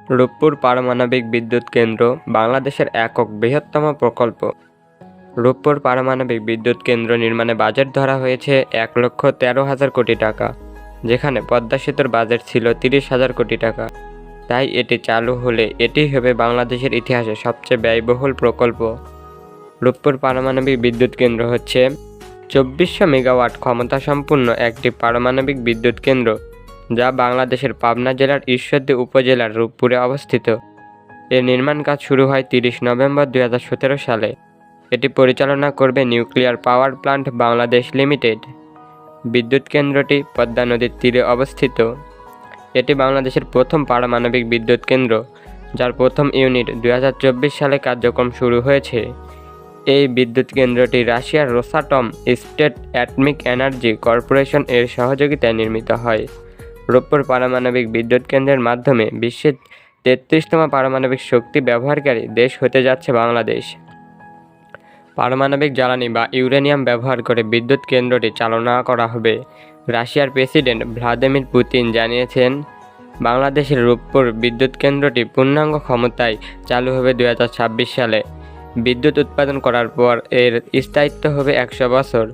রূপপুর পারমাণবিক বিদ্যুৎ কেন্দ্র বাংলাদেশের একক বৃহত্তম প্রকল্প। রূপপুর পারমাণবিক বিদ্যুৎ কেন্দ্র নির্মাণে বাজেট ধরা হয়েছে 1,13,000 কোটি টাকা, যেখানে পদ্মা সেতুর বাজেট ছিল 30,000 কোটি টাকা। তাই এটি চালু হলে এটি হবে বাংলাদেশের ইতিহাসে সবচেয়ে ব্যয়বহুল প্রকল্প। রূপপুর পারমাণবিক বিদ্যুৎ কেন্দ্র হচ্ছে 2400 মেগাওয়াট ক্ষমতাসম্পন্ন একটি পারমাণবিক বিদ্যুৎ কেন্দ্র, যা বাংলাদেশের পাবনা জেলার ঈশ্বরদী উপজেলার রূপপুরে অবস্থিত। এর নির্মাণ কাজ শুরু হয় 30 নভেম্বর 2017 সালে। এটি পরিচালনা করবে nuclear power plant Bangladesh limited. বিদ্যুৎ কেন্দ্রটি পদ্মা নদীর তীরে অবস্থিত। এটি বাংলাদেশের প্রথম পারমাণবিক বিদ্যুৎ কেন্দ্র, যার প্রথম ইউনিট 2024 সালে কার্যক্রম শুরু হয়েছে। এই বিদ্যুৎ কেন্দ্রটি রাশিয়ার Rosatom state atomic energy corporation এর সহযোগিতায় নির্মিত হয়। রূপপুর পারমাণবিক বিদ্যুৎ কেন্দ্রের মাধ্যমে বিশ্বের 33তম পারমাণবিক শক্তি ব্যবহারকারী দেশ হতে যাচ্ছে বাংলাদেশ। পারমাণবিক জ্বালানি বা ইউরেনিয়াম ব্যবহার করে বিদ্যুৎ কেন্দ্রটি চালনা করা হবে। রাশিয়ার প্রেসিডেন্ট ভ্লাদিমির পুতিন জানিয়েছেন, বাংলাদেশের রূপপুর বিদ্যুৎ কেন্দ্রটি পূর্ণাঙ্গ ক্ষমতায় চালু হবে 2026 সালে। বিদ্যুৎ উৎপাদন করার পর এর স্থায়িত্ব হবে 100 বছর।